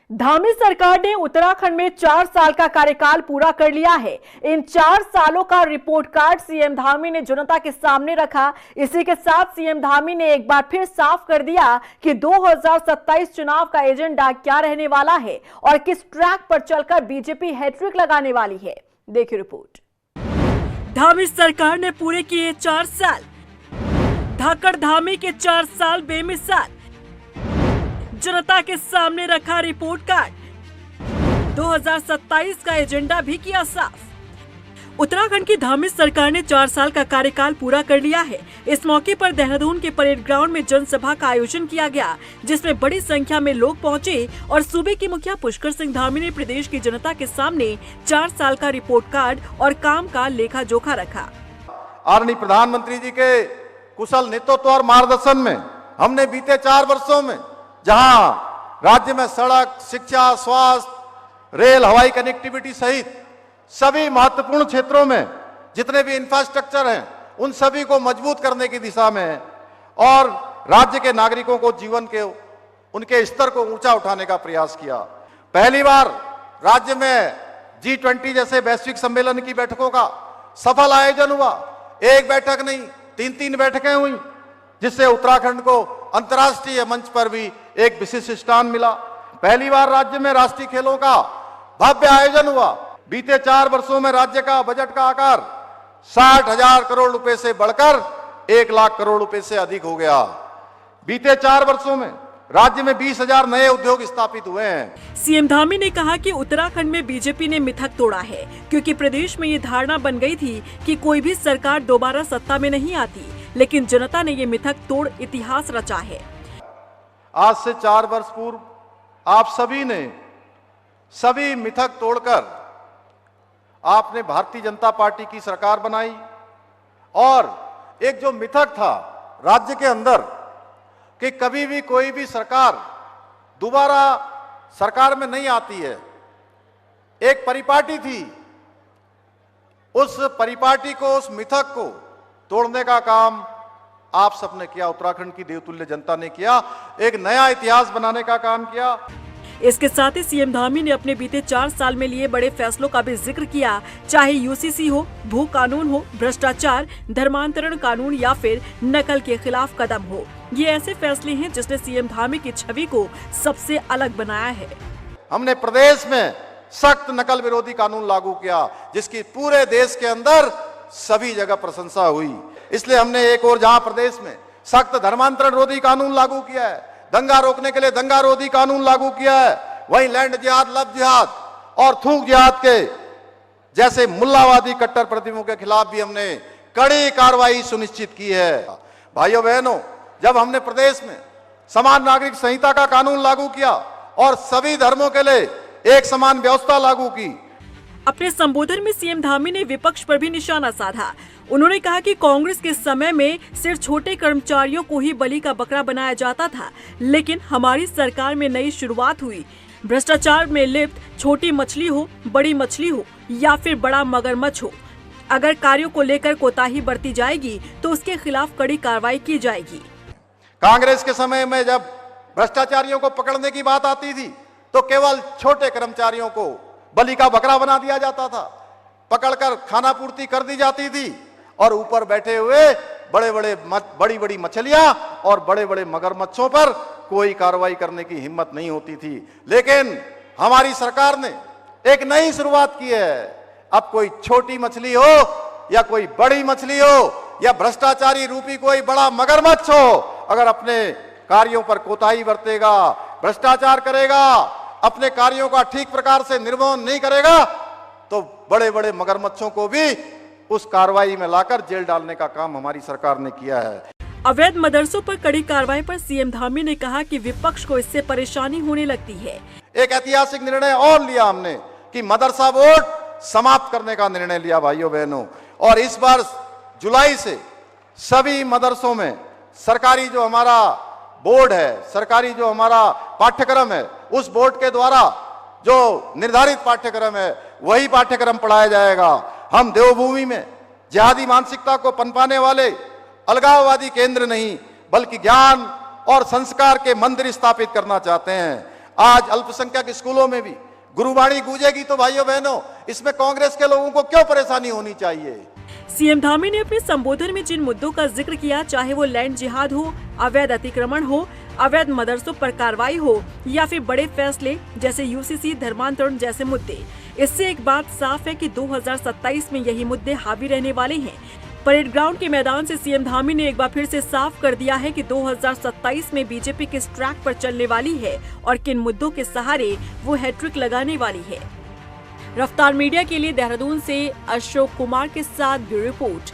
धामी सरकार ने उत्तराखंड में 4 साल का कार्यकाल पूरा कर लिया है। इन 4 सालों का रिपोर्ट कार्ड सीएम धामी ने जनता के सामने रखा। इसी के साथ सीएम धामी ने एक बार फिर साफ कर दिया कि 2027 चुनाव का एजेंडा क्या रहने वाला है और किस ट्रैक पर चलकर बीजेपी हैट्रिक लगाने वाली है। देखिए रिपोर्ट। धामी सरकार ने पूरे किए 4 साल। धाकड़ धामी के 4 साल बेमिसाल। जनता के सामने रखा रिपोर्ट कार्ड। 2027 का एजेंडा भी किया साफ। उत्तराखंड की धामी सरकार ने 4 साल का कार्यकाल पूरा कर लिया है। इस मौके पर देहरादून के परेड ग्राउंड में जनसभा का आयोजन किया गया, जिसमें बड़ी संख्या में लोग पहुंचे और सूबे के मुखिया पुष्कर सिंह धामी ने प्रदेश की जनता के सामने 4 साल का रिपोर्ट कार्ड और काम का लेखा जोखा रखा। आदरणीय प्रधानमंत्री जी के कुशल नेतृत्व और मार्गदर्शन में हमने बीते 4 वर्षों में जहां राज्य में सड़क, शिक्षा, स्वास्थ्य, रेल, हवाई कनेक्टिविटी सहित सभी महत्वपूर्ण क्षेत्रों में जितने भी इंफ्रास्ट्रक्चर हैं उन सभी को मजबूत करने की दिशा में और राज्य के नागरिकों को जीवन के उनके स्तर को ऊंचा उठाने का प्रयास किया। पहली बार राज्य में G20 जैसे वैश्विक सम्मेलन की बैठकों का सफल आयोजन हुआ। एक बैठक नहीं, 3 बैठकें हुई, जिससे उत्तराखंड को अंतर्राष्ट्रीय मंच पर भी एक विशिष्ट स्थान मिला। पहली बार राज्य में राष्ट्रीय खेलों का भव्य आयोजन हुआ। बीते 4 वर्षों में राज्य का बजट का आकार 60,000 करोड़ रुपए से बढ़कर 1 लाख करोड़ रुपए से अधिक हो गया। बीते 4 वर्षों में राज्य में 20,000 नए उद्योग स्थापित हुए हैं। सीएम धामी ने कहा कि उत्तराखंड में बीजेपी ने मिथक तोड़ा है, क्योंकि प्रदेश में ये धारणा बन गई थी कि कोई भी सरकार दोबारा सत्ता में नहीं आती, लेकिन जनता ने ये मिथक तोड़ इतिहास रचा है। आज से 4 वर्ष पूर्व आप सभी ने सभी मिथक तोड़कर आपने भारतीय जनता पार्टी की सरकार बनाई और एक जो मिथक था राज्य के अंदर कि कभी भी कोई भी सरकार दोबारा सरकार में नहीं आती है, एक परिपाटी थी। उस परिपाटी को, उस मिथक को तोड़ने का काम आप सबने किया, उत्तराखंड की देवतुल्य जनता ने किया, एक नया इतिहास बनाने का काम किया। इसके साथ ही सीएम धामी ने अपने बीते 4 साल में लिए बड़े फैसलों का भी जिक्र किया, चाहे यूसीसी हो, भू कानून हो, भ्रष्टाचार, धर्मांतरण कानून या फिर नकल के खिलाफ कदम हो। ये ऐसे फैसले हैं जिसने सीएम धामी की छवि को सबसे अलग बनाया है। हमने प्रदेश में सख्त नकल विरोधी कानून लागू किया, जिसकी पूरे देश के अंदर सभी जगह प्रशंसा हुई। इसलिए हमने एक और जहां प्रदेश में सख्त धर्मांतरण रोधी कानून लागू किया है, दंगा रोकने के लिए दंगा रोधी कानून लागू किया है, वहीं लैंड जिहाद, लव जिहाद और थूक जिहाद के जैसे मुल्लावादी कट्टरपंथियों के खिलाफ भी हमने कड़ी कार्रवाई सुनिश्चित की है। भाइयों बहनों, जब हमने प्रदेश में समान नागरिक संहिता का कानून लागू किया और सभी धर्मों के लिए एक समान व्यवस्था लागू की। अपने संबोधन में सीएम धामी ने विपक्ष पर भी निशाना साधा। उन्होंने कहा कि कांग्रेस के समय में सिर्फ छोटे कर्मचारियों को ही बलि का बकरा बनाया जाता था, लेकिन हमारी सरकार में नई शुरुआत हुई। भ्रष्टाचार में लिप्त छोटी मछली हो, बड़ी मछली हो या फिर बड़ा मगरमच्छ हो, अगर कार्यों को लेकर कोताही बरती जाएगी तो उसके खिलाफ कड़ी कार्रवाई की जाएगी। कांग्रेस के समय में जब भ्रष्टाचारियों को पकड़ने की बात आती थी तो केवल छोटे कर्मचारियों को बलि का बकरा बना दिया जाता था, पकड़कर खाना पूर्ति कर दी जाती थी और ऊपर बैठे हुए बड़ी बड़ी मछलियां और बड़े बड़े मगरमच्छों पर कोई कार्रवाई करने की हिम्मत नहीं होती थी। लेकिन हमारी सरकार ने एक नई शुरुआत की है। अब कोई छोटी मछली हो या कोई बड़ी मछली हो या भ्रष्टाचारी रूपी कोई बड़ा मगरमच्छ हो, अगर अपने कार्यों पर कोताही बरतेगा, भ्रष्टाचार करेगा, अपने कार्यों का ठीक प्रकार से निर्वहन नहीं करेगा, तो बड़े बड़े मगरमच्छों को भी उस कार्रवाई में लाकर जेल डालने का काम हमारी सरकार ने किया है। अवैध मदरसों पर कड़ी कार्रवाई पर सीएम धामी ने कहा कि विपक्ष को इससे परेशानी होने लगती है। एक ऐतिहासिक निर्णय और लिया हमने कि मदरसा बोर्ड समाप्त करने का निर्णय लिया भाइयों बहनों, और इस वर्ष जुलाई से सभी मदरसों में सरकारी जो हमारा बोर्ड है, सरकारी जो हमारा पाठ्यक्रम है, उस बोर्ड के द्वारा जो निर्धारित पाठ्यक्रम है वही पाठ्यक्रम पढ़ाया जाएगा। हम देवभूमि में जिहादी मानसिकता को पनपाने वाले अलगाववादी केंद्र नहीं, बल्कि ज्ञान और संस्कार के मंदिर स्थापित करना चाहते हैं। आज अल्पसंख्यक स्कूलों में भी गुरुवाणी गूंजेगी तो भाइयों बहनों, इसमें कांग्रेस के लोगों को क्यों परेशानी होनी चाहिए। सीएम धामी ने अपने संबोधन में जिन मुद्दों का जिक्र किया, चाहे वो लैंड जिहाद हो, अवैध अतिक्रमण हो, अवैध मदरसों पर कार्रवाई हो या फिर बड़े फैसले जैसे यूसीसी धर्मांतरण जैसे मुद्दे, इससे एक बात साफ है कि 2027 में यही मुद्दे हावी रहने वाले हैं। परेड ग्राउंड के मैदान से सीएम धामी ने एक बार फिर से साफ कर दिया है कि 2027 में बीजेपी किस ट्रैक पर चलने वाली है और किन मुद्दों के सहारे वो हैट्रिक लगाने वाली है। रफ्तार मीडिया के लिए देहरादून से अशोक कुमार के साथ ब्यूरो रिपोर्ट।